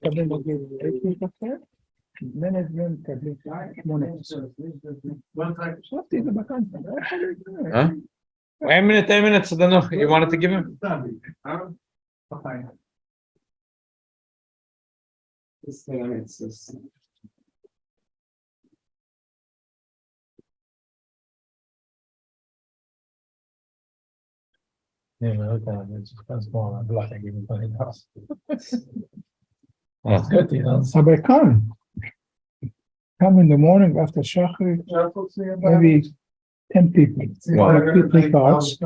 מקבלים בגיל 8, בן הזמן מקבלים 18. חשבתי את זה בקנטה, לא יכול להיות. Huh? Wait a minute, I don't know. You wanted to give him? But come in the morning after Shachrit, maybe 10 people. Wow. 3 cars.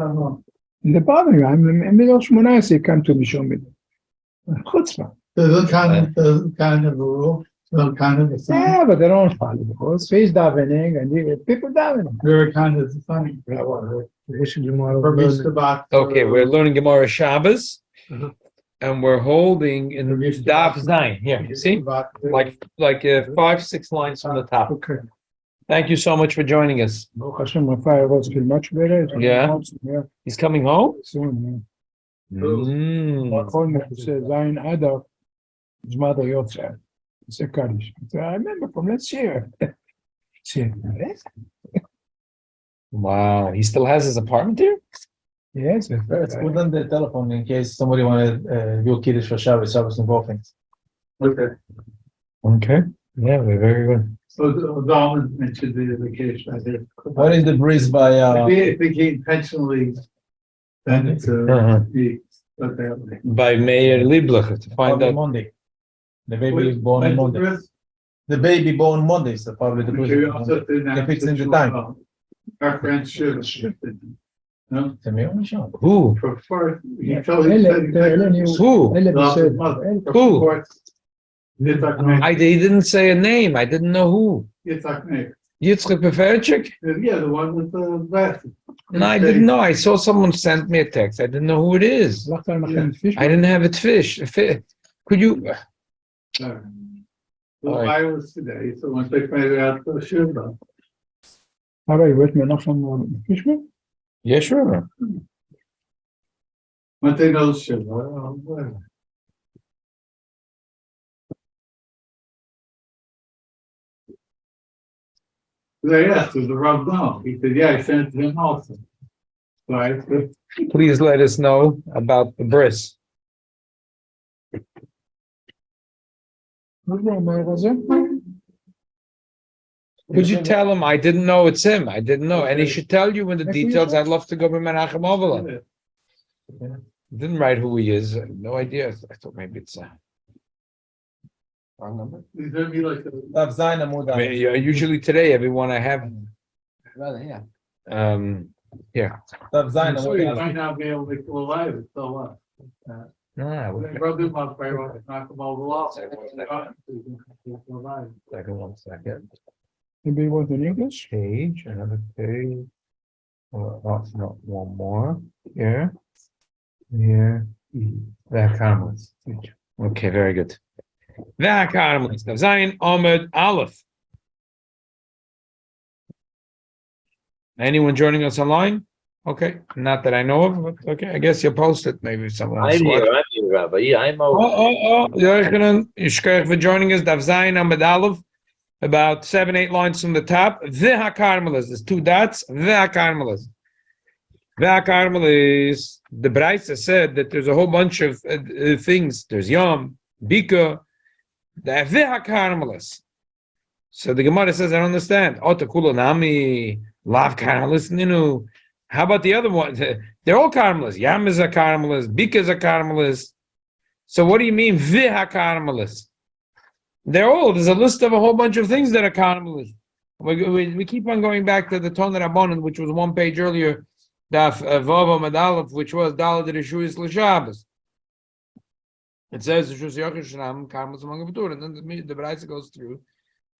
In the bottom, I'm in the middle of Shmonai, come to me, show me. Chutzpah. There's kind of a rule, some kind of a sign. Yeah, but they don't follow the rules. So he's davening and you get people davening. Very kind of funny. Okay, we're learning Gemorrah Shabbos, Mhm. and we're holding in Daf Zayin. Here, you see? Like 5-6 lines from the top. Okay. Thank you so much for joining us. Baruch Hashem, my firewalls feel much better. Yeah. He's coming home? Soon, Mm. yeah. Called me to say, Zayin Adar, his mother Yotzah. He said, Kaddish. I said, I remember from last year. He said, yes. Wow, he still has his apartment here? Yes, Let's put on the telephone in case somebody wanted do a Kiddush for Shabbos involving. Okay. Okay. Yeah, we're very good. So Donald mentioned the vacation. I did. What is the breeze by If he intentionally sent it to me, but that. By Mayor Lieblacher to find probably out. Monday? The baby is born on Monday. The baby born Monday, so probably the breeze. If it's in the time. Our friend should have shifted. No, To me, only Sean. Who? prefer, he told he said. Who? Who? Yitzhak He didn't say a name. I didn't know who. Meir. Yitzchak Beferchik? Yeah, the one with the glasses. No, I didn't know. I saw someone sent me a text. I didn't know who it is. I didn't have it fish. Could you? Well, I was today, so once they find out, the shift on. How about you with me enough on Fishman? Yeah, sure. Once they know the shift, whatever. They asked, was the Rav no? He said, yeah, I sent it to him also. So I said, Please let us know about the bris. Could you tell him I didn't know it's him? I didn't know, and he should tell you in the details. I'd love to go with Menachem Ovala. Didn't write who he is. No idea. I thought maybe it's wrong number. he's gonna be like, Tav Zayin Amud I mean, Aleph. usually today, everyone I have, Yeah. yeah. Tav Zayin so you Amud might Aleph. not be able to go live, it's so what? No, They rubbed him up, I wrote, knock him over the off. one second. Maybe it was in English? Page, another page. Oh, no, one more. Here. Here. That comments. Okay, very good. That comments. Zayin Ahmed Aleph. Anyone joining us online? Okay, not that I know of, but okay, I guess you'll post it. Maybe someone else. I'm here, Rabbi. Yeah, I'm over. Yochanan, for joining us. Daf Zayin Ahmed Aleph. About 7-8 lines from the top. V'hakarmelis. There's 2 dots. V'hakarmelis. V'hakarmelis. The Braisa said that there's a whole bunch of things. There's Yom, Bika, the V'hakarmelis. So the Gemara says, I don't understand. Otakulo nami, lav karmelis ninu. How about the other one? They're all karmelis. Yam is a karmelis. Bika is a karmelis. So what do you mean V'hakarmelis? There's a list of a whole bunch of things that are karmelis. We keep on going back to the Ton Rabbanan, which was 1 page earlier, Daf Vav Amud Aleph, which was Daled Rishuyis L'Shabbos. It says Rishus Yochid Shnam karmelis among the B'tur, and then the Braisa goes through,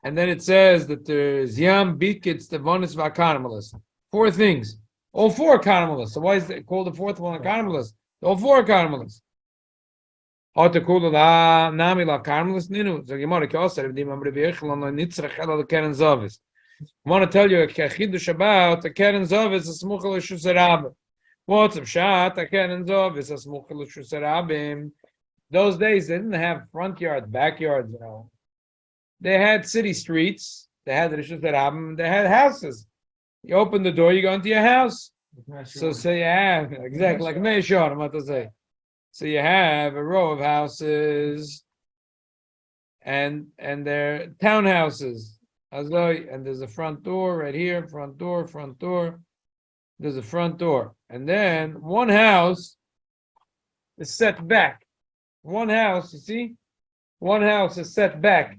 and then it says that there's Yam, Bikitz, Tevonis, VaKarmelis. 4 things, all 4 karmelis. So why is it called the 4th one a karmelis? All 4 karmelis. I want to tell you a chidush about a Keren Zavis, a smuchel shusarab. What's up, shat? A Keren Zavis, a smuchel shusarabim. Those days they didn't have front yards, backyards, They had city streets, they had Rishus Harabim, they had houses. You open the door, you go into your house. So you have exactly like Meishon, I'm about to say. So you have a row of houses and they're townhouses. And there's a front door right here, front door. There's a front door. And then one house is set back. One house, you see? One house is set back.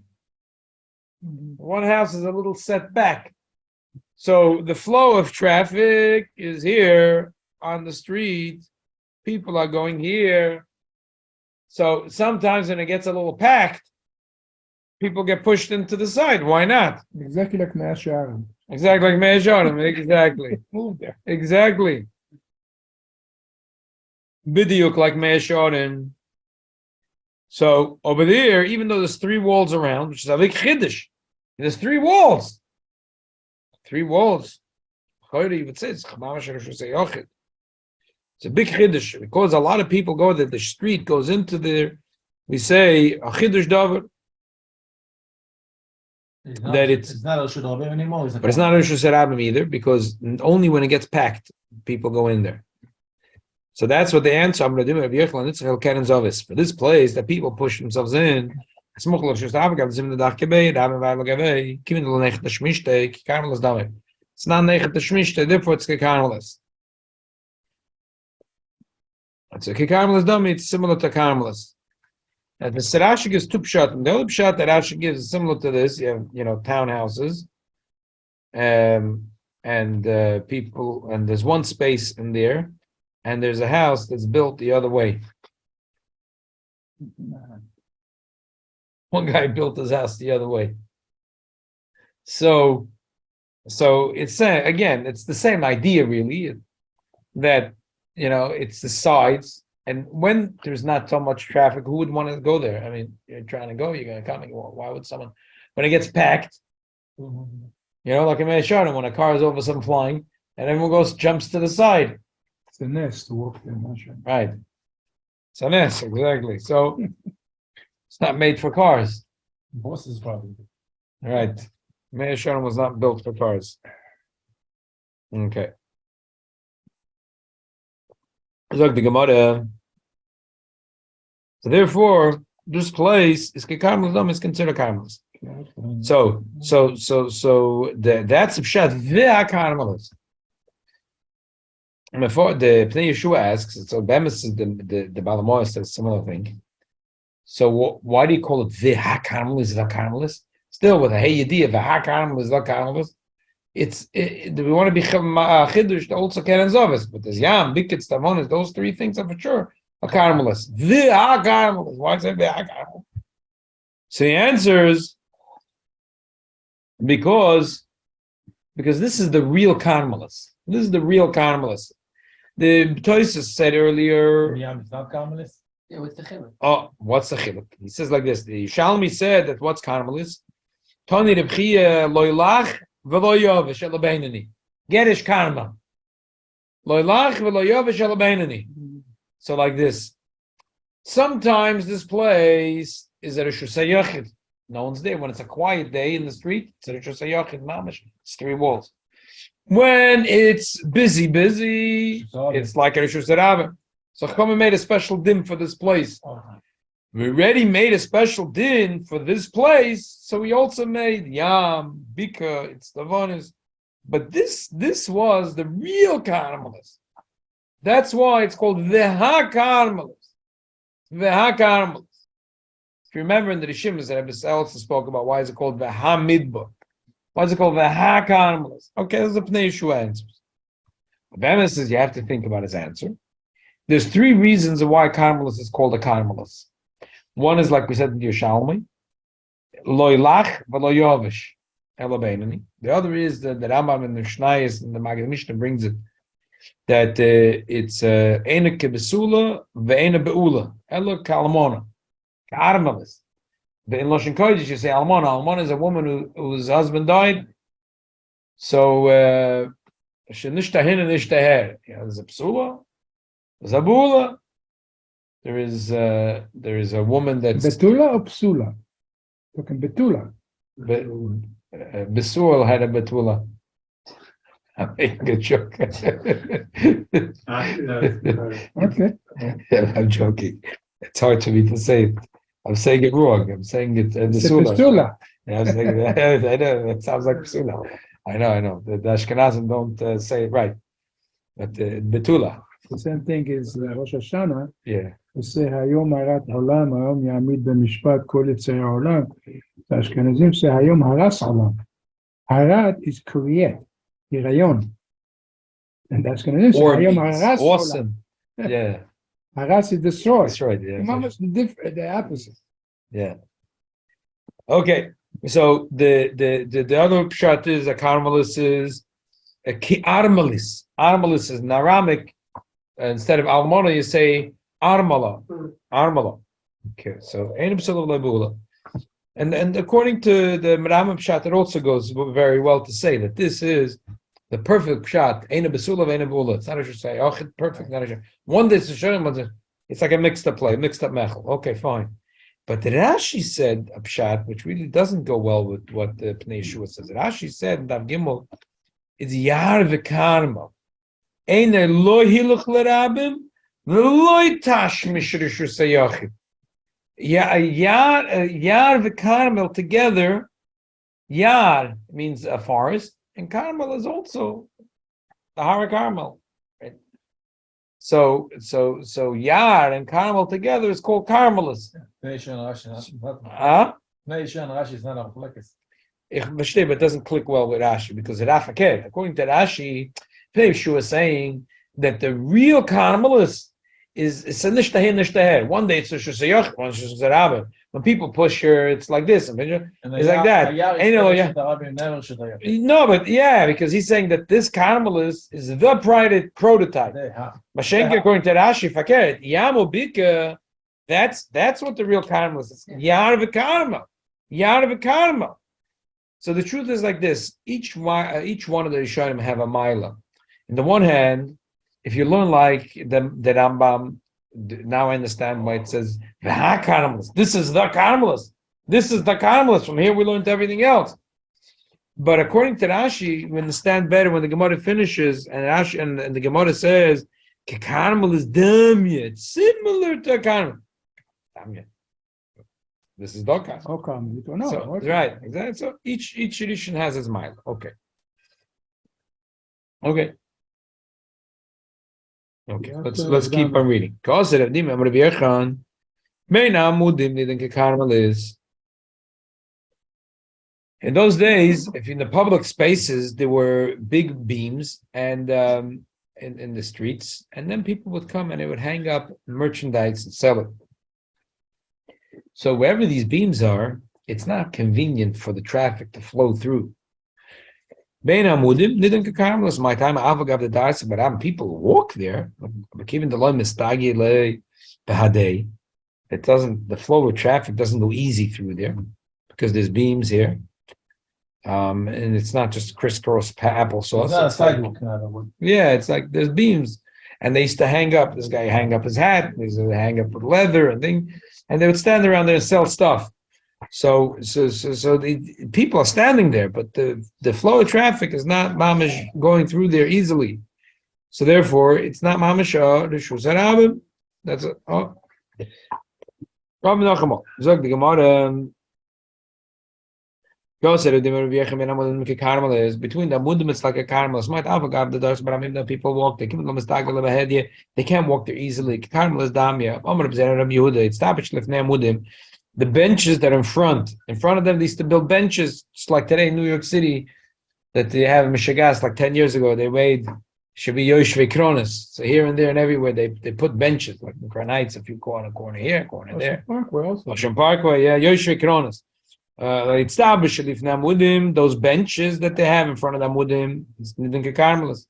One house is a little set back. So the flow of traffic is here on the street. People are going here. So sometimes when it gets a little packed, people get pushed into the side. Why not? Exactly like Mea Sharon. Exactly like Meir Sharon. Exactly. Move there. Exactly. Bidiyuk like Meir Sharon. So over there, even though there's 3 walls around, which is a big chiddush, there's 3 walls. 3 walls. You would say it's a big chiddush because a lot of people go that the street goes into there. We say a chiddush davar. That it's not Rishus Harabim anymore. But it's not Rishus Harabim either because only when it gets packed, people go in there. So that's what the answer I'm going to do. For this place that people push themselves in, it's not nechet shmishte, therefore it's karmelis. It's a karmelis dummy, it's similar to karmelis. And the Rashi gives 2 pshat, and the other pshat that Rashi gives is similar to this. You have, townhouses, and people, and there's one space in there, and there's a house that's built the other way. One guy built his house the other way. So it's again, it's the same idea really, that it's the sides. And when there's not so much traffic, who would want to go there? I mean, you're trying to go, you're going to come. Why would someone? When it gets packed, like in Meishon, when a car is over some flying, and everyone jumps to the side. It's a nest to walk there, right? It's a nest, exactly. So it's not made for cars. Bosses probably. Right. Meishon was not built for cars. Okay. Like the Gemara. So therefore, this place is considered karmelis. So that's pshat v'hakarmelis. And before the Pnei Yeshua asks, so Bemis is the Balamoy says a similar thing. So why do you call it v'hakarmelis v'hakarmelis? Still with a hey idea v'hakarmelis v'hakarmelis. We want to be chiddush to also keren zovis, but there's yam, biketz, tavonis, those 3 things are for sure a karmelis. V'hakarmelis. Why is it v'hakarmelis? So the answer is because this is the real karmelis. This is the real karmelis. The Tosis said earlier. Yam is not karmelis. Yeah, what's the chiluk? Oh, what's the chiluk? He says like this. The Shalmi said that what's karmelis? Tani Rebchia loylach. Gerish karma. So like this. Sometimes this place is a Rishus Hayachid. No one's there. When it's a quiet day in the street, it's a Rishus Hayachid mamash. It's 3 walls. When it's busy, it's like a Rishus Harabim. So Chachamim made a special din for this place. We already made a special din for this place, so we also made Yam, Bika, it's Tavonis. But this was the real karmelis. That's why it's called v'hakarmelis. V'hakarmelis. If you remember in the Rishimas that Rebbe also spoke about, why is it called v'hamidbar? Why is it called v'hakarmelis? Okay, there's the Pnei Yeshua answers. Bama says you have to think about his answer. There's 3 reasons of why karmelis is called a karmelis. One is like we said in the Yerushalmi, loylach v'lo yovish elabeinani. The other is that the Rambam in the Mishnayos and the Maggid Mishnah brings it that it's ena kebesula ve'ena beula ela kalamona karmelis. In Lashon Kodesh you say almona. Almona is a woman whose husband died. So shenishtahin and ishtaher. There's a psula, there's a bula. there is a woman that's Betula or psula? Talking betula. Besul had a betula. I'm making a joke. Okay. I'm joking. It's hard for me to say it. I'm saying it wrong. I'm saying it It's a Besula. psula. Yeah, I'm saying that. I know it sounds like Besula. I know. The Ashkenazim don't say it right. But Betula. The same thing is Rosh Hashanah. Yeah. We say Hayom Harat Olam, Hayom Yamid B'Mishpat Kol Yitzhak Olam. The Ashkenazim say Hayom Haras Olam. Harat is create, hirayon. And the Ashkenazim say Or Hayom means Haras Olam. awesome. Yeah. Haras is destroyed. That's right. Yeah. Almost the opposite. Yeah. Okay. So the other pshat is a carmelis is a armelis. Armelis is in Aramic. Instead of almona, you say armala. Armala. Okay. So ein b'sulav lebula. And according to the Rambam pshat, it also goes very well to say that this is the perfect pshat. Ein b'sulav, ein b'ula. It's not a say. Oh, it's perfect. Not a one day it's a shem, it's like a mixed up play, mixed up mechel. Okay, fine. But Rashi said a pshat, which really doesn't go well with what the Pnei Yeshua says. Rashi said in Dav Gimel, it's yar v'karma. Ein lo hiluch l'rabim, v'lo tash mishrishu sayachim. Yar v'karmel together. Yar means a forest, and Carmel is also the Har Carmel. Right? So Yar and Carmel together is called Carmelis. Huh? Rashi is not a flekes. Ich verstehe, but it doesn't click well with Rashi because according to Rashi, Yeshua is saying that the real Carmelis is a nishtaher nishtaher. One day it's a shusayach, one it's a rabbi. When people push her, it's like this. It's like that. No, but yeah, because he's saying that this Carmelis is the prototype. Mashenka, according to Rashi, fakert yamu bika. That's what the real Carmelis is. Yar v'karma, Yar v'karma. So the truth is like this: each one of the Rishonim have a mila. On the one hand, if you learn like the Rambam, now I understand why it says V'ha Carmelis. This is the Carmelis. This is the Carmelis. From here we learned everything else. But according to Rashi, we understand better when the Gemara finishes, and Rashi and the Gemara says Carmel is damya. It's similar to Carmel. Damya. This is Dokar. Okay, you don't know. So, Okay. right, exactly. So each edition has its mile. Okay. Let's keep on reading. In those days, if in the public spaces there were big beams and in the streets, and then people would come and they would hang up merchandise and sell it. So wherever these beams are, it's not convenient for the traffic to flow through. Bein amudim nidin kakarmelis. My time avagav the darsa, but people walk there. Even the loy mistagi le behadei. It doesn't. The flow of traffic doesn't go easy through there because there's beams here, and it's not just crisscross applesauce. It's not a sidewalk. Yeah, it's like there's beams, and they used to hang up. This guy hang up his hat. They used to hang up with leather and thing, and they would stand around there and sell stuff. So the people are standing there, but the flow of traffic is not mamish going through there easily. So therefore, it's not mamish the shusarabim. That's it. Oh, Rabbi Nachman. Zog the Gemara. Go said the Carmel is between the Mudim. It's like a Carmel. It's might avagav the dust, but I mean the people walk. They can't walk there easily. Carmel is damya. It's tapish lefnei Mudim. The benches that are in front of them, they used to build benches, just like today in New York City, that they have in Michigas, like 10 years ago, they made, should be Yoshvei Kronos. So here and there and everywhere, they put benches, like in Granites, if you corner here, corner there. Ocean Parkway, yeah, Yoshvei Kronos. Those benches that they have in front of them, it's Nidin Carmelis.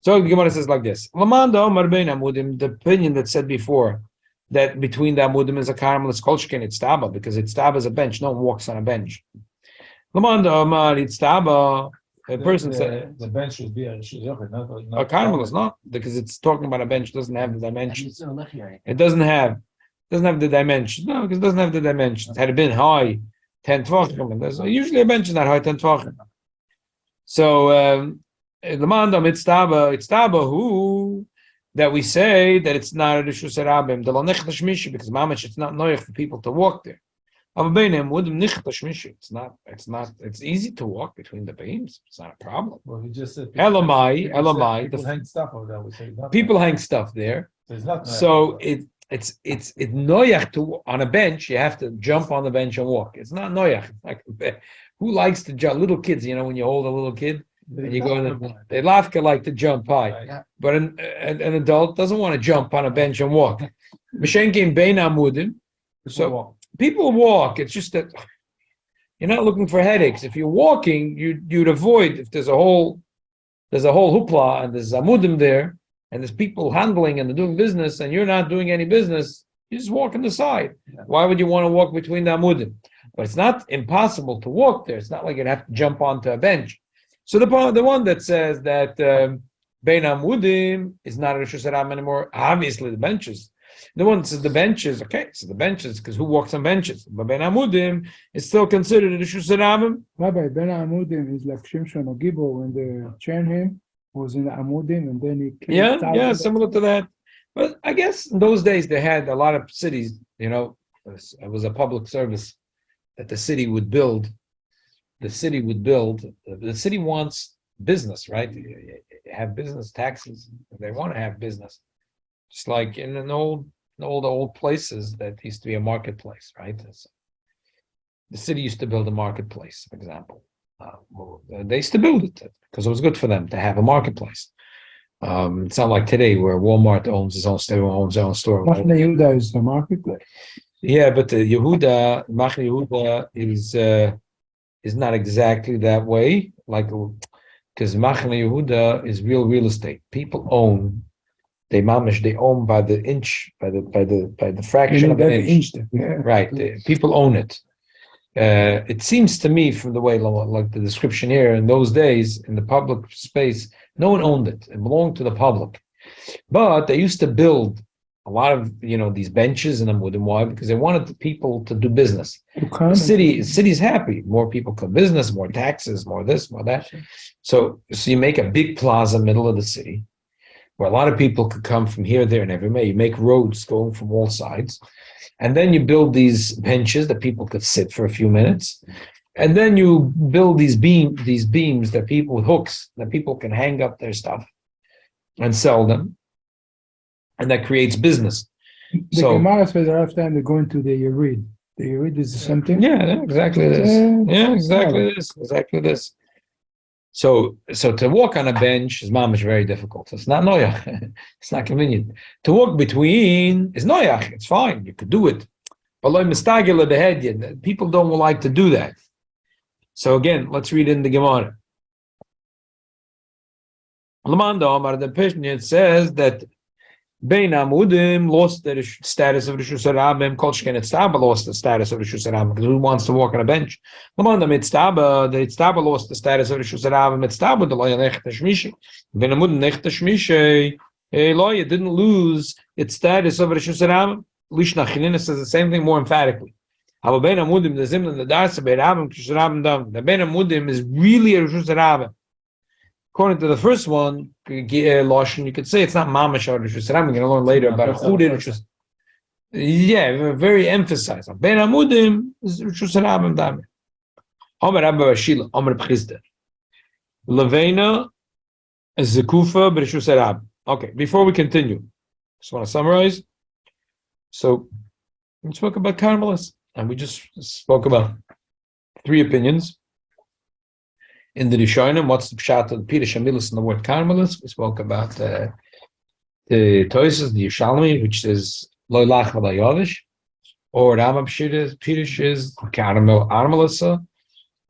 So the Gemara says like this, the opinion that said before, that between the amudim is a carmel, it's kolshkin, it's taba, because it's taba is a bench. No one walks on a bench. A person said the bench should be a shizochet, not a carnival is not, because it's talking about a bench doesn't have the dimensions. It doesn't have the dimensions. No, because it doesn't have the dimensions. Had it been high, 10 tvachim, and there's usually a bench is not high 10 tvachim. So the mandam itztaba who that we say that it's not a rishus harabim the lanech tashmishi because mamash it's not noyach for people to walk there. It's easy to walk between the beams. It's not a problem. Well, he just said Elamai. People hang stuff over there. We say People hang stuff there. So it's noyach to on a bench. You have to jump on the bench and walk. It's not noyach. Who likes to jump? Little kids, when you hold a little kid and you go in, they like to jump high. But an adult doesn't want to jump on a bench and walk. Mishenkin bein amudim. So people walk. It's just that you're not looking for headaches. If you're walking, you'd avoid if there's a whole hoopla and there's amudim there and there's people handling and they're doing business and you're not doing any business. You just walk on the side. Why would you want to walk between the amudim? But it's not impossible to walk there. It's not like you'd have to jump onto a bench. So the one that says that bein amudim is not a rishus harabim anymore. Obviously, the benches. The one that says the benches, okay, so the benches, because who walks on benches? But bein amudim is still considered a rishus harabim. Rabbi, bein amudim is like Shimshon or Gibor when they chained him, was in the amudim, and then he came. Yeah, similar to that. But I guess in those days they had a lot of cities. It was a public service that the city would build. The city wants business, right? You have business taxes. They want to have business. Just like in an old places that used to be a marketplace, right? The city used to build a marketplace, for example. They used to build it because it was good for them to have a marketplace. It's not like today where Walmart owns his own store. Machne Yehuda is the marketplace. Yeah, but the Machne Yehuda is not exactly that way. Like, because Machne Yehuda is real estate. People own. They own by the inch, by the fraction of an inch. Right, people own it. It seems to me, from the way, like the description here, in those days in the public space, no one owned it. It belonged to the public. But they used to build a lot of these benches in Amudim. Why? Because they wanted the people to do business. The city's happy. More people come business, more taxes, more this, more that. So you make a big plaza middle of the city, where a lot of people could come from here, there, and everywhere. You make roads going from all sides. And then you build these benches that people could sit for a few minutes. And then you build these beams that people with hooks that people can hang up their stuff and sell them. And that creates business. The Gemara says the last time they go into the Yerid. The Yerid is the same thing? Yeah, exactly this. Exactly this. So to walk on a bench is mamish very difficult. It's not noyach. It's not convenient. To walk between is noyach. It's fine. You could do it. But like mistagila the head, people don't like to do that. So again, let's read in the Gemara. Lamanda Omar, the opinion says that Bein Amudim lost the status of Rishus Harabim. Kolshken Itztaba lost the status of Rishus Harabim because who wants to walk on a bench? Lamanda Itztaba, the Itztaba lost the status of Rishus Harabim. Itztaba the Loya Nech Tashmishi. Bein Amudim Nech Tashmishi. Loya didn't lose its status of Rishus Harabim. Lishna Chilina says the same thing more emphatically. How Bein Amudim the Zimna the Darsa Bein Harabim Rishus Harabim Dam. The Bein Amudim is really a Rishus Harabim. According to the first one, Lashon, you could say it's not Mamash or Rishus Harabim. We're going to learn later about a Chudin Rishus. Yeah, very emphasized. Ben Amudim is Rishus Harabim Dami. Omer Abba Bashila, Omer B'chizda. Levena is Zekufa B'Rishus Harabim. Okay, before we continue, just want to summarize. So, we spoke about Carmelists, and we just spoke about 3 opinions. In the Rishonim, what's the pshat of the Pirush Hamilas in the word Carmelis? We spoke about the Toises, the Yerushalmi, which is Lo Lach V'Lo Yovish, or Rama Pirush is Carmel Armelisa,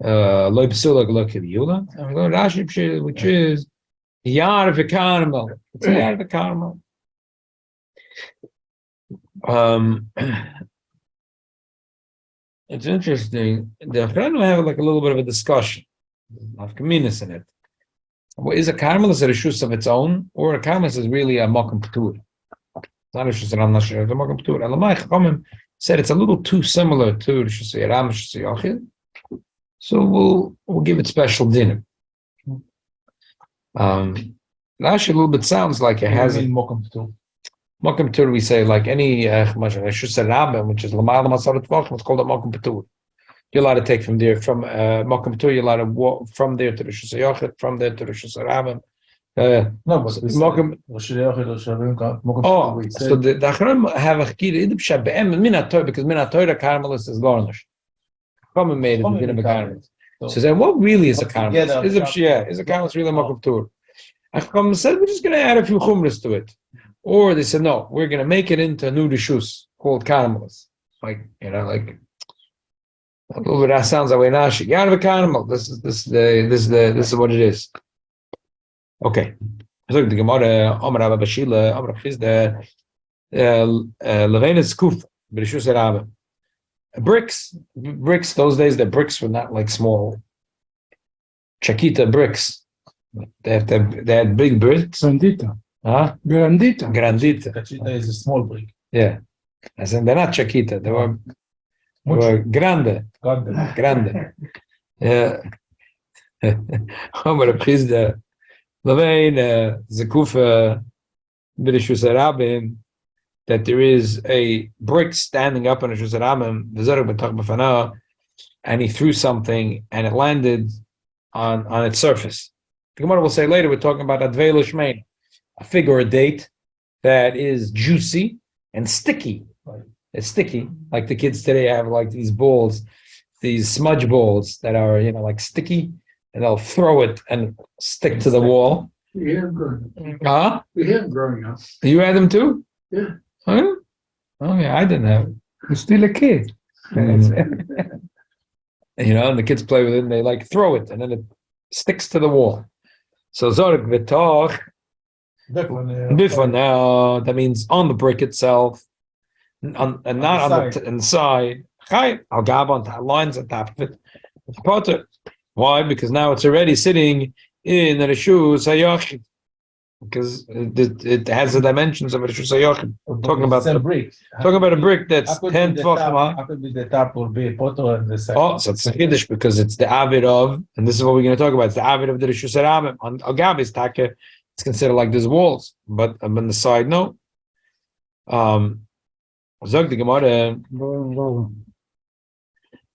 Lo B'Sulag Lo Kiviyula, and we go to Rashi Pirush, which is Yar V'Carmel. It's Yar V'Carmel. It's interesting. The Achronim have like a little bit of a discussion. nafkaminas in it. What is a karmelis a reshus of its own, or a karmelis is really a mokum p'tur? Not a reshus ram nashir, it's a mokum p'tur. Elamai Chachamim said it's a little too similar to reshus yaram, reshus yachid, so we'll give it special dinner. Rashi a little bit sounds like it has mokum p'tur. Mokum p'tur. We say like any reshus rabim, which is l'mayla masarat tvachim, it's called a mokum p'tur. You're allowed to take from there, from mokum p'tur. You're allowed to walk from there to reshus yachid, from there to reshus rabim. No, but mokum. Oh, so the Achronim have a chkira idib shabe'em min ha'Torah, because min ha'Torah karmelis is garnish. Chachamim made it in a karmelis. So then, what really is a karmelis? Is a karmelis really a mokum p'tur? Chachamim said we're just going to add a few chumras to it, or they said no, we're going to make it into a new reshus called karmelis. Like like a little bit that sounds like way nashi. You have a karmel. This is what it is. Okay. So the Gemorrah Amar Abba Bashila Amar Chizda Levenis Kuf B'Rishus Rabba. Bricks. Those days the bricks were not like small Chakita bricks. They had big bricks. Grandita. Huh? Grandita. Kachita is a small brick. Yeah. As in they're not Chakita. They were grande. Yeah. Amar Chizda Levein Zekufa B'Rishus Rabim, that there is a brick standing up on Rishus Rabim, and he threw something and it landed on its surface. The Gemara will say later we're talking about Advei L'Shmein, a fig or a date that is juicy and sticky. It's sticky, like the kids today have like these balls, these smudge balls that are like sticky. And they'll throw it and stick to the wall. We had them growing up. Huh? We had them growing up. You had them too? Yeah. Huh? Oh yeah, I didn't have it. You're still a kid. And the kids play with it and they like throw it and then it sticks to the wall. So Zorg V'toch now, that means on the brick itself, and not on the inside. I'll gab on lines on top of it. Potter. Why? Because now it's already sitting in the Reshus HaYachid, because it has the dimensions of a Reshus HaYachid. Talking about a brick that's 10 tefachim. How could be the top will be a potter and the side? Oh, so it's a Kiddush because it's the avid of, and this is what we're going to talk about. It's the avid of the Reshus HaRabim. On Agabi's Taka, it's considered like there's walls, but on the side, no. Zog the Gemara.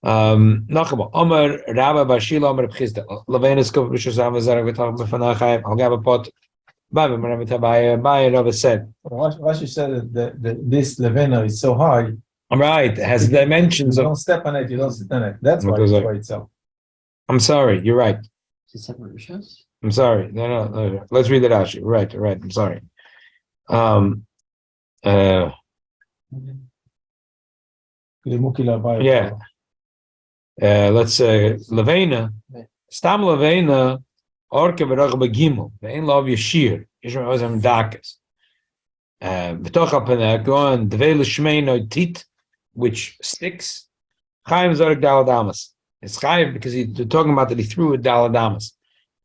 Nachama Amar Rabba Bashila Amar B'Chizda Levenis Kuf Rishus Rabba Zarek V'Tach B'Fanachayim I'll give a pot. Baba Rabba said. Rashi said that this Levena is so high. Right, it has dimensions You of. don't step on it, you don't sit on it. That's why it's by itself. I'm sorry, you're right. I'm sorry. No. Let's read it out. Right. I'm sorry. Yeah. Let's say Levena, Stam Levena, Orke V'Rachba Gimel, Ve'en Lov Yeshir, Yishma Ozam Dakas. V'toch Alpana, go on, Dvei L'Shmein Tit, which sticks, Chaim Zorek Daladamas. It's Chaim because they're talking about that he threw it Daladamas.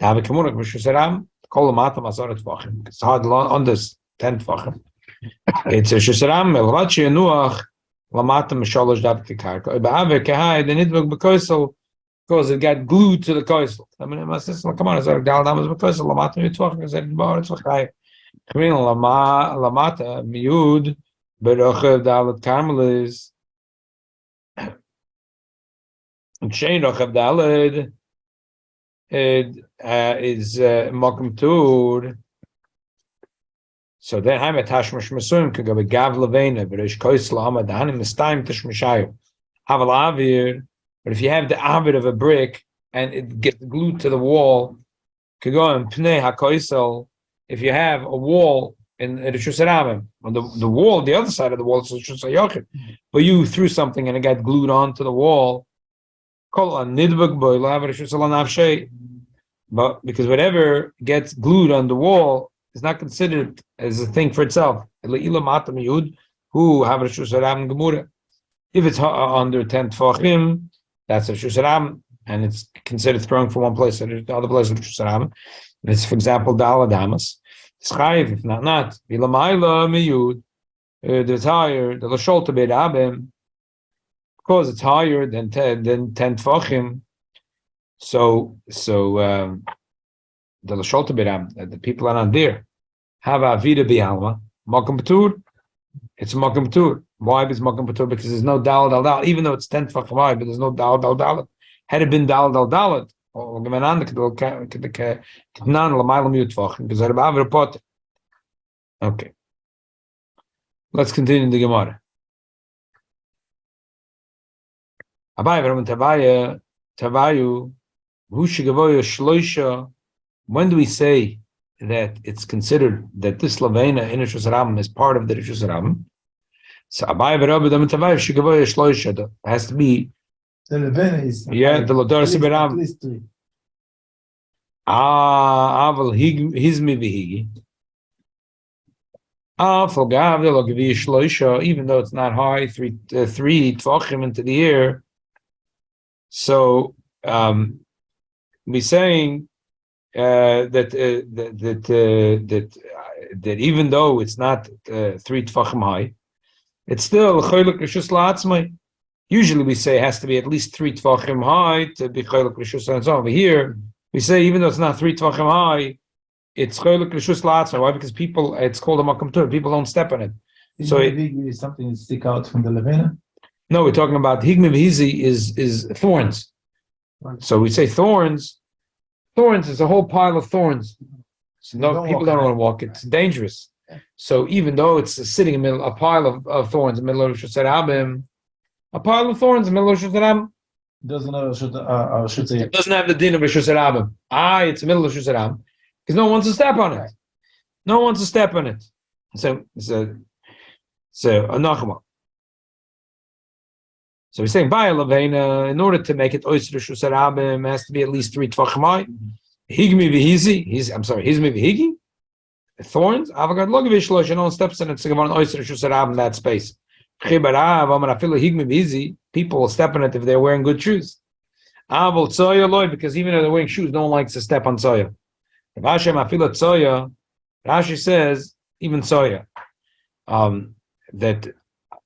Tave Kamunak Rishus Haram, Kol Amatam Azoret Tvachim. It's hard on this 10 Tvachim. It's Rishus Haram, El Rachi Yanuach, Lamatam Misholosh Dabti Karka. Ba'ave Kahai, the Nidvuk Bekoisel, because it got glued to the Koisel. I mean, my sister, come on, it's like Daladamas Bekoisel, Lamatam Yitvachim, it's like Bar, it's like Chai. Kamin Lamata, Miud, Berochev Dalet Karmelis. Shein Rochev Dalet, it is Mokum Tur. So then I'm a Tashmash Masum could go with Gav Levena, but it's Koisla Hamad Hanim is time Tashmashayo. Have a lavir, but if you have the avid of a brick and it gets glued to the wall, could go and Pnei HaKoisel. If you have a wall in the Shusarabim, on the wall, the other side of the wall is Shusayachid, but you threw something and it got glued onto the wall, but because whatever gets glued on the wall is not considered as a thing for itself. If it's under 10 tefachim, that's a Shusarabim. and it's considered throwing from one place to the other place of Rishus Harabim. It's, for example, Dal Adamas. It's chayiv, if not. Vilamayla miyud, the higher, the Lashol to Be'Rabim, because it's higher than 10 Tfachim. So the Lashol to Be'Rabim, the people are not there. Have a Avida Bi'alma, Makam Batur. It's Makam Batur. Why is Makam Batur? Because there's no Dal, even though it's 10 Tfachim high, but there's no Dal. Had it been Dal, or okay. Let's continue the Gemara. When do we say that it's considered that this Lavena in Rishus Harabim is part of the Rishus Harabim? So it has to be. The Levena is The Lodor Sibiram. at least 3. Aval Hizmi Vihigi. Forgav the Logavi Shloisha, even though it's not high, three Tvachim into the air. So we're saying that even though it's not 3 Tvachim high, it's still Choylek Rishus La'atzmai. Usually we say it has to be at least 3 Tvachim high to be Choylek Rishus. And so over here, we say even though it's not 3 Tvachim high, it's Choylek Rishus La'atzmai. Why? Because people, it's called a Makam Tur. People don't step on it. So is something that stick out from the Levena? No, we're talking about Higmi V'hizi is thorns. Right. So we say thorns. Thorns is a whole pile of thorns. So people don't want to walk. It's dangerous. So even though it's sitting in the middle, a pile of thorns in the middle of Rishus Harabim, a pile of thorns in the middle of Rishus Harabim, it doesn't have the din of Rishus Harabim. It's the middle of Rishus Harabim because no one wants to step on it. No one wants to step on it. So Nachma. So we're saying by Lavena, in order to make it Ois Rishus Harabim, it has to be at least 3 Tvachim high. Higmi V'hizi, Hizmi V'higi, thorns. Avagad Logavish Losh, no one steps in it. So Gemorrah Ois Rishus Harabim, that space. People will step on it if they're wearing good shoes. Because even if they're wearing shoes, no one likes to step on soya. Rashi says even soya. That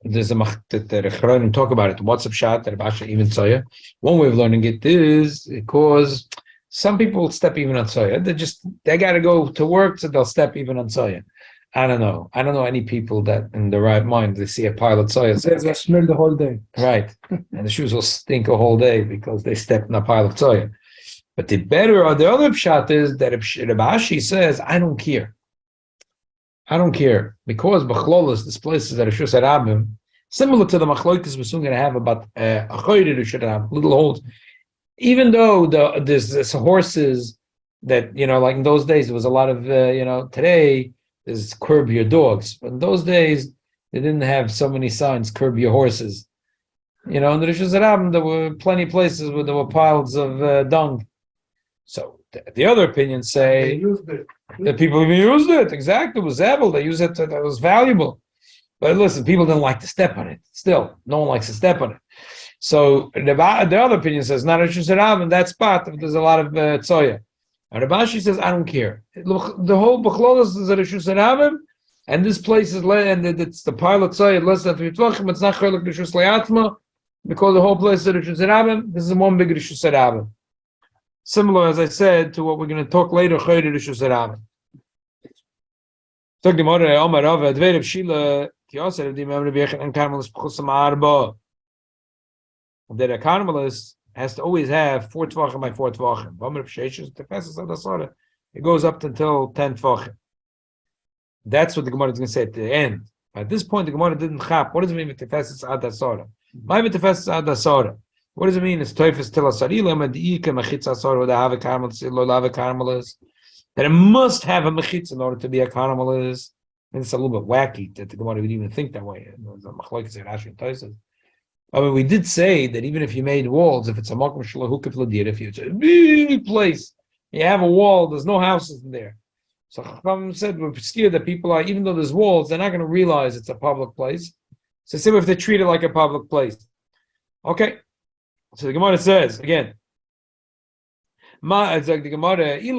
there's a that the Chachamim talk about it. What's up shot that Rashi even soya? One way of learning it is because some people step even on soya. They got to go to work, so they'll step even on soya. I don't know any people that in the right mind, they see a pile of soya. They smell the whole day. Right. And the shoes will stink a whole day because they stepped in a pile of soya. But the other pshat is that Rashi says, I don't care. Because B'chlolos, this place is at Rishus Harabim, similar to the Machloikas we're soon going to have about a Choyre Rishus Harabim, little holes. Even though there's horses that, like in those days, there was a lot of, today, is curb your dogs. But in those days, they didn't have so many signs, curb your horses. In the Rishus Harabim, there were plenty of places where there were piles of dung. So the other opinions say that people even used it. Exactly. It was able. They used it. That was valuable. But listen, people didn't like to step on it. Still, no one likes to step on it. So the other opinion says, not Rishus Harabim, in that spot, there's a lot of tzoya. And Rabashi says, I don't care. The whole Bechlolos is a Rishus Harabim, and this place is it's the pilot side less than 3 Tvachim. It's not Choylek Rishus Le'atzma because the whole place is a Rishus Harabim. This is one big Rishus Harabim. Similar, as I said, to what we're going to talk later, Choyre Rishus Harabim. So Gemorrah Omar Rav Adverev Shila Kiyosar Di Memre B'Yechin and Carmelis P'chusam Arba. That a Carmelis has to always have 4 Tvachim by 4 Tvachim. It goes up until 10 Tvachim. That's what the Gemara is going to say at the end. At this point, the Gemara didn't chap. What does it mean with Tefesis Ad Asara? My Tefesis Ad Asara. What does it mean? It's Teufus Til Asarila Madika Mechitz Asara with a Have Carmelis, Lolave Carmelis. That it must have a Mechitz in order to be a Carmelis. And it's a little bit wacky that the Gemara would even think that way. I mean, we did say that even if you made walls, if it's a makom shalahukif ladir, if it's a big place, you have a wall, there's no houses in there. So Chacham said we're scared that people are, even though there's walls, they're not going to realize it's a public place. So say if they treat it like a public place. Okay. So the Gemara says again, It's like the Gemara. It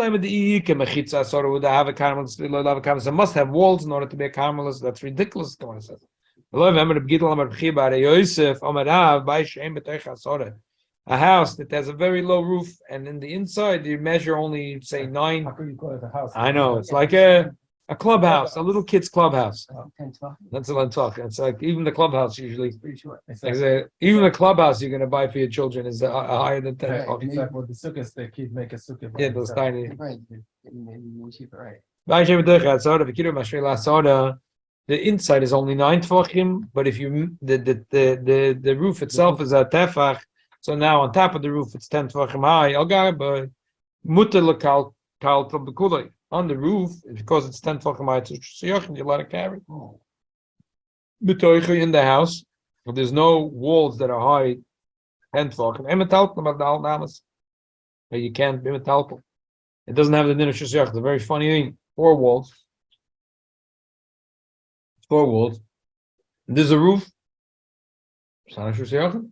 must have walls in order to be a caramelist. That's ridiculous. The Gemara says. A house that has a very low roof, and in the inside you measure only say 9. How could you call it a house? I know it's like a clubhouse, a little kid's clubhouse. 10, 12. That's what I'm talking. It's like even the clubhouse usually. Pretty short. Even the clubhouse you're going to buy for your children is higher than 10. Right. It's like what the sukkahs, the kids make a sukkah. Yeah, those tiny. Right. Maybe cheaper, right? The inside is only 9 tefachim, but if you the roof itself is a tefach, so now on top of the roof it's 10 tefachim high. But mutter lekal kal on the roof, because it's 10 tefachim high, it's you let it carry. B'toicha in the house, there's no walls that are high 10 tefachim. You can't be metalpel. It doesn't have the din of shusayach. It's a very funny thing. 4 walls. 4 walls. There's a roof. It's not a shusayach.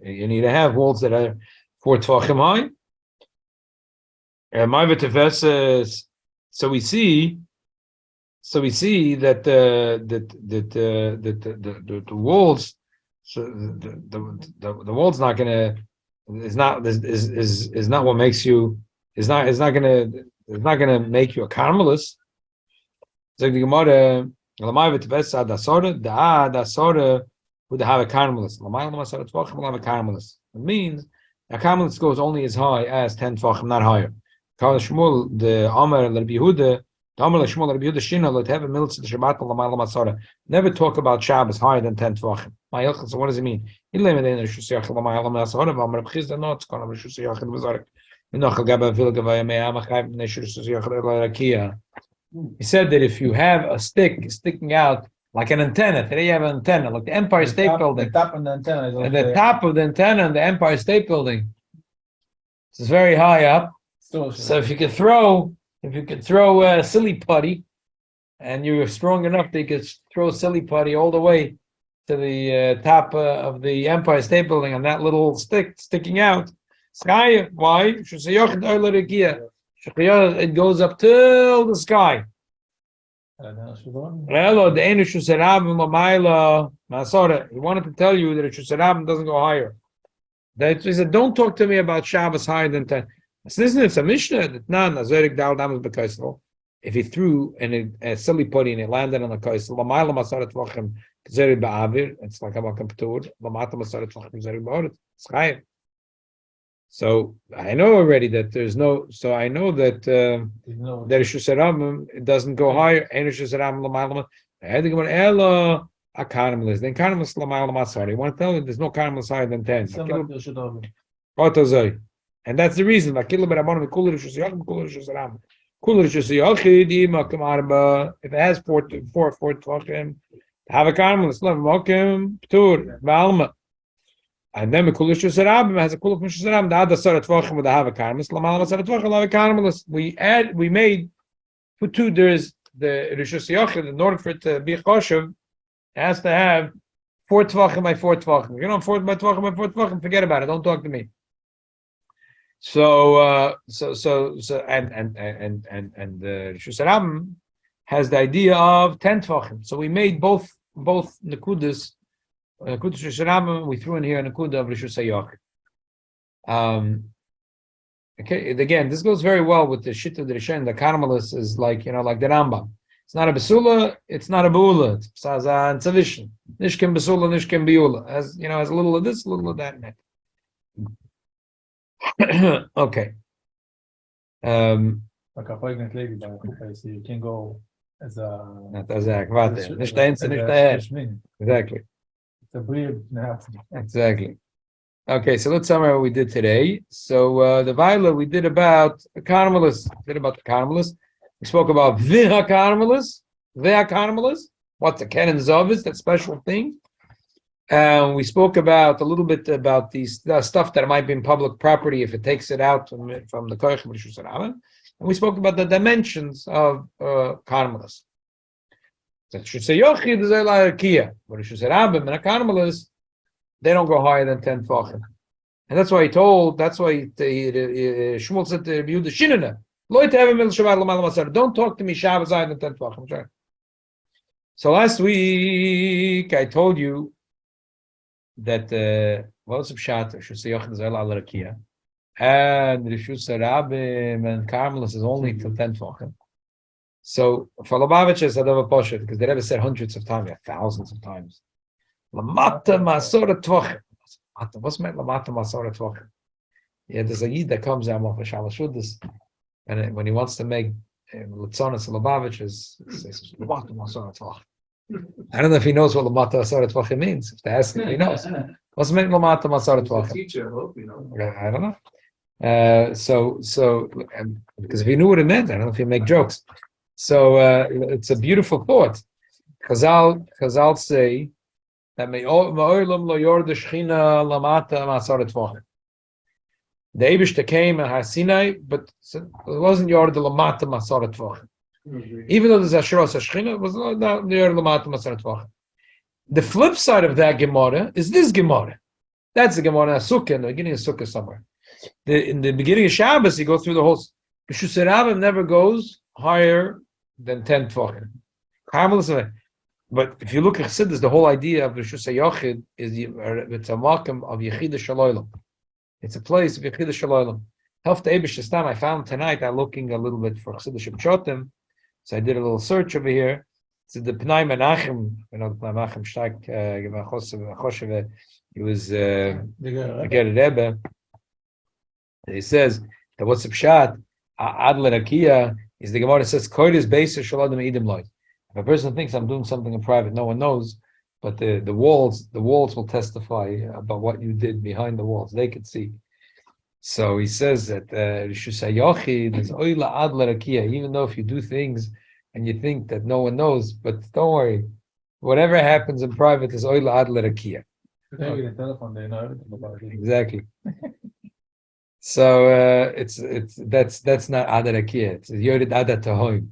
You need to have walls that are 4 tefachim high. So we see that the walls, so the walls not gonna is not what makes you is not gonna make you a caramelist. It's like the Gemara, would have a caramelist. It means a caramelist goes only as high as 10 tefachim, not higher. Kal Shmuel, the Amar Rabbi Yehuda, the Amar Shmuel Rabbi Yehuda Shina, let have a militz the Shabbat l'mayla masara. Never talk about Shabbos higher than 10 tefachim. So what does it mean? No, it's called He said that if you have a stick sticking out like an antenna, today you have an antenna, like the Empire State Building. The top of the antenna is And the top of the antenna in the Empire State Building, it's very high up. So if you could throw a silly putty, and you're strong enough that you could throw silly putty all the way to the top of the Empire State Building on that little stick sticking out. Sky, why? It goes up till the sky. He wanted to tell you that a Shusarabim doesn't go higher. He said, don't talk to me about Shabbos higher than 10. It's a Mishnah that if he threw a silly putty and it landed on the kaisel, it's like a makamtur. So I know already that there's no. So I know that that it doesn't go higher. I had to go ella a caramelist. Then caramelist lamayla. I want to tell you there's no caramelist higher than 10. And that's the reason. If it has 4 tvachim, have a caramelist. And then Mekulish Shusarabim has a Kuluf Shusarabim. The other Sarah Tvachim would have a caramelist. Lamalama Sarah Tvachim will have a caramelist. We made for 2. There's the Rishus Yochid. In order for it to be Choshev, it has to have 4 Tvachim by 4 Tvachim. You know, 4 by 4 by 4 Tvachim. Forget about it. Don't talk to me. So and the Shusarabim has the idea of 10 Tvachim. So we made both Nekudas. We threw in here a Nakuda of Rishus HaYochid. Okay, again, this goes very well with the Shit of the Rishen. The Carmelist is like the Rambam. It's not a Besula, it's not a Beula. It's Psaza and Tzavishin. Nishkem Besula, Nishkem Beula. Has a little of this, a little of that in it. Okay. Like a pregnant lady, so you can go as a. Not as a Kvate. Nicht der Einzel, nicht der Exactly. It's a weird. Exactly. Okay, so let's summarize what we did today. So the Viola we did about the Carmelist. We spoke about the Carmelist. What's the Kenan Zavis, that special thing. We spoke about a little bit about these stuff that might be in public property if it takes it out from the Koich B'Rishus Harabim. And we spoke about the dimensions of Carmelist. That should say Yochid is a Kia, but Rishus Harabim and a Carmelist, they don't go higher than 10 Tvachim. And that's why Shmuel said to Yehuda, Shinana, Lo Yitevim El Shabbat L'Malam Asar. Don't talk to me Shabbos Zayin and 10 Tvachim. So last week I told you that what's up Pshat, Rishus Yochid Zayla Al Rakia, and Rishus Rabim and Carmelis is only till 10 Tvachim. So for Lubavitch is Adav Poshet, because they never said hundreds of times, thousands of times. Lamata Masora Tvachim. What's meant Lamata Masora Tvachim? Yeah, there's a Yid that comes out of Shalosh Shuddis, and when he wants to make Litzonis Lubavitch, says Lamata Masora Tvachim. I don't know if he knows what Lamata Masora Tvachim means. If they ask him, he knows. What's meant Lamata Masora Tvachim? Teacher, I hope you know. I don't know. So because if he knew what it meant, I don't know if he'd make jokes. So it's a beautiful thought. Chazal say that ma'olam lo yor the shechina lamata masaret tvachim. The Eibishter came at Har Sinai, but it wasn't yor the lamata masaret tvachim. Even though there's Asheros Shechina, it was not yor lamata masaret tvachim. The flip side of that Gemorrah is this Gemorrah. That's the Gemorrah Sukkah, in the beginning of Sukkah somewhere. In the beginning of Shabbos, you go through the whole. Rishus Rabim never goes higher than 10 Tvachim. But if you look at Chassidus, the whole idea of Rishus HaYochid is it's a makam of Yechida Shaloylam. It's a place of Yechida Shaloylam. Helf the Eibush Stam, I found tonight, I'm looking a little bit for Chassidus Pshotim, so I did a little search over here. It's the Pnai Menachem, the Pnai Menachem Shtak, Choshev, he was the Ger Rebbe. He says that what's the Pshat, Adler Akia, is the Gemara says, Koiris Beis Shalom Idim Loy. If a person thinks I'm doing something in private, no one knows, but the walls will testify about what you did behind the walls. They could see. So he says that Rishus HaYochid is Oila Adler Akia, even though if you do things and you think that no one knows, but don't worry, whatever happens in private is Oila Adler Akia. Maybe the telephone, they know everything about it. Exactly. So that's not Adar Akia. It's Yorid Adar Tahoim.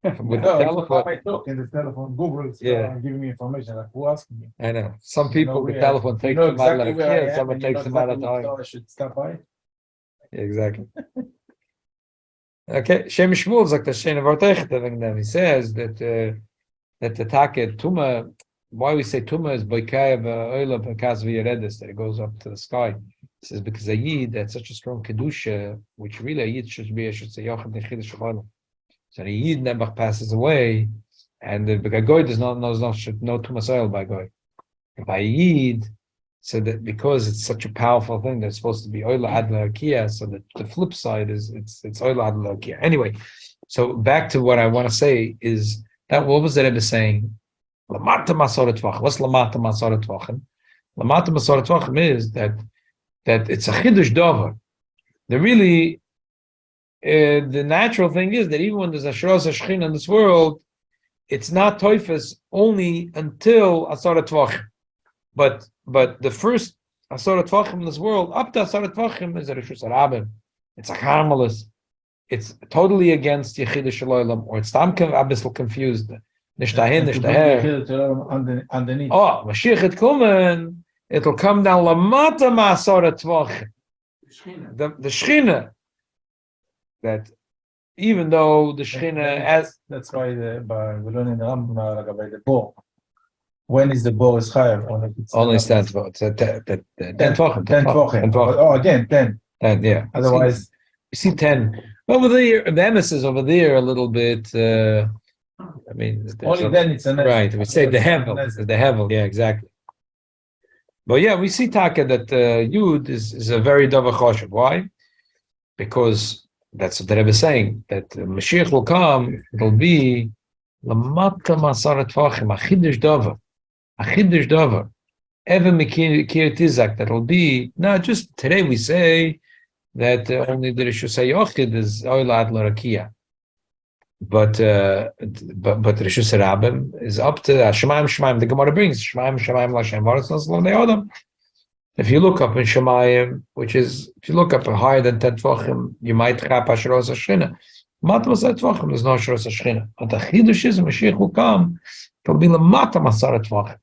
With the telephone, I talk in the telephone, Google is giving me information. Like, who asking me? I know. Some people with telephone take them out of Akia, someone takes them out of Tahoim. I should stop by. Exactly. Okay. Shem Shmuel sagt das Shene Vortechet wegen dem. He says that the Take Tuma. Why we say Tuma is Boikaya Oila Bekas V'Yeredes, that it goes up to the sky. He says because a Yid that's such a strong Kedusha, which really a Yid should say Yochad Nechid Shalom. So the Yid never passes away, and the Goy does not should know Tumas Oil by Goy. By Yid, so that because it's such a powerful thing, that's supposed to be Oila Adla Akia, so that the flip side is it's Oila Adla Akia. Anyway, so back to what I want to say is that what was the Rebbe saying? Lamata Masoret Tvachim. What's Lamata Masoret Tvachim? Lamata Masoret Tvachim is that it's a Chidush Dover. The natural thing is that even when there's a Shros HaShechina in this world, it's not Toifus only until Asoret Tvachim. But the first Asoret Tvachim in this world, up to Asoret Tvachim, is a Rishus Rabim. It's a Carmelis. It's totally against Yechida Shaloylam, or it's a bit confused. Nicht dahin, nicht daher. Underneath. Oh, Mashiach it kommen, it'll come down lamata ma'asoret tvachim. The Shechina, that even though the Shechina as that's why we learn in the Rambam by the bow. When is the bow is higher? Only stands for 10 tvachim. 10 tvachim. Oh, again 10. 10, yeah. Otherwise, you see 10 over there. The emissaries over there a little bit. I mean, only then it's a right. We say the hevel, yeah, exactly. But yeah, we see Taka that Yud is a very davar choshev. Why? Because that's what the Rebbe is saying, that Mashiach will come. It'll be lamata masaret tvachim, a chidush davar, even mikir tizak. That will be not just today. We say that only the Rishus HaYochid is oil adler akia. But Rishus Rabim is up to Shemaim. The Gemara brings Shemaim Lashem Varas Lo Ne'odam. If you look up in Shemaim, which is if you look up higher than 10 Tvachim, you might chap Asheros HaShechina. Mata Masaret Tvachim, there's no Asheros HaShechina. But the Chidush is Mashiach will come. It'll be the Mata Masaret Tvachim.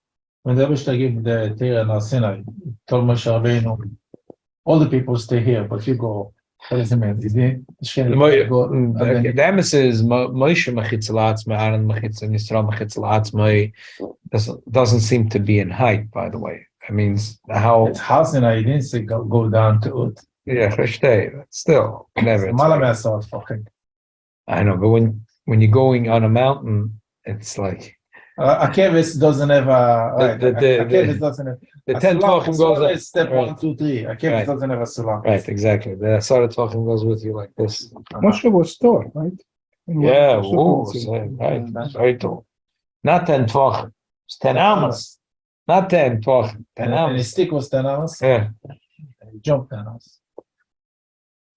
When the Eibishter gave the Torah in Sinai, told Moshe Rabbeinu All the people stay here, but you go. What does it mean? The emes is Moshe Mechitzalatz, Aaron Mechitz, and Yisrael Mechitzalatz. Doesn't seem to be in height, by the way. That means how. It's house and I didn't say go down to it. Yeah, verstehe, but still, whatever. Fucking. I know, but when you're going on a mountain, it's like A kevis doesn't have a. The- A kevis doesn't have. the a 10 sulam tvachim goes up. is step Right. 1, 2, 3. A kevis Right. doesn't have a sulam. Right, exactly. The Asara Tvachim goes with you like this. Moshe was tall, right? Yeah, Moshe whoa, was- right, very tall. Not 10 tvachim, it's 10 amas. Not 10 tvachim, 10 And his amas. stick was 10 hours. Yeah. And he jumped 10 hours.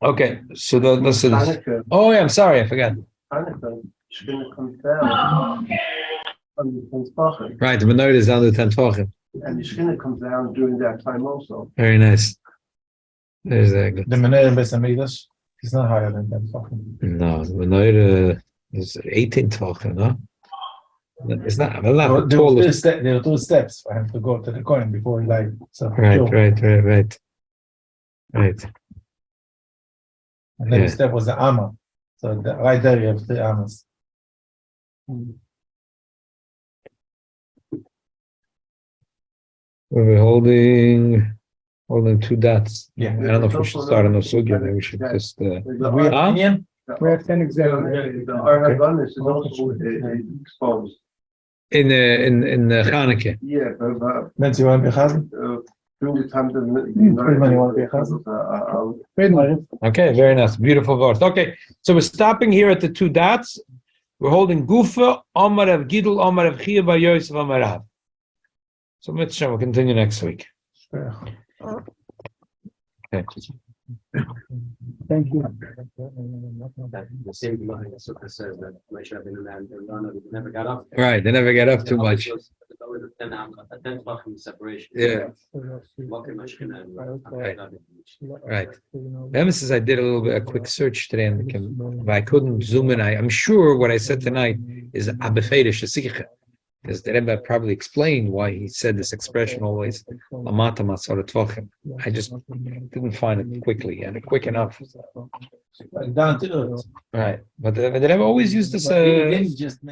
Okay, so this is. Hanukkah, Oh, yeah, I'm sorry, I forgot. Hanukkah, Shekhinah comes down on the Tanzbachim, Right, the menorah is down to 10 tvachim. and the Shekhinah comes down during that time also. Very nice. There's that. The Menei Beis Hamikdash is not higher than 10 fucking. No, the menorah is 18 tvachim, no? It's not, well, not the There were tallest. there were 2 steps for him to go to the coin before he died. So, Right, Joe. right. Right. And then Yeah. the step was the Amma. So right there you have 3 Ammas. We're holding 2 dots. Yeah. I don't know if we should start on the sugya. Maybe we should just. We The have Huh? opinion? We have 10 examples. Arhagonis is also exposed. In Chanukah. Yeah, but Nancy, you want to be chazan? during the time Friedman, you want to be a chazan? the Okay, very nice, beautiful verse. Okay, so we're stopping here at the 2 dots. We're holding Gufa, Omar of Gidul, Omar of Chia, Bar Yosef, Omar Rav. So Mitzvah, we'll continue next week. Okay. Thank you. The same line as Sukkah says that Moshe Rabbeinu and Aaron never got up. Right, they never get up too much. A 10 tvachim separation. Yeah. Walking Meshkin and Right. Right. The emphasis I did a quick search today, and but I couldn't zoom in. I'm sure what I said tonight is abefedish sikha, because the Rebbe probably explained why he said this expression always. Lamata masar tvachim. I just didn't find it quickly and quick enough. Down to earth. Right, but the Rebbe always used this. But he didn't just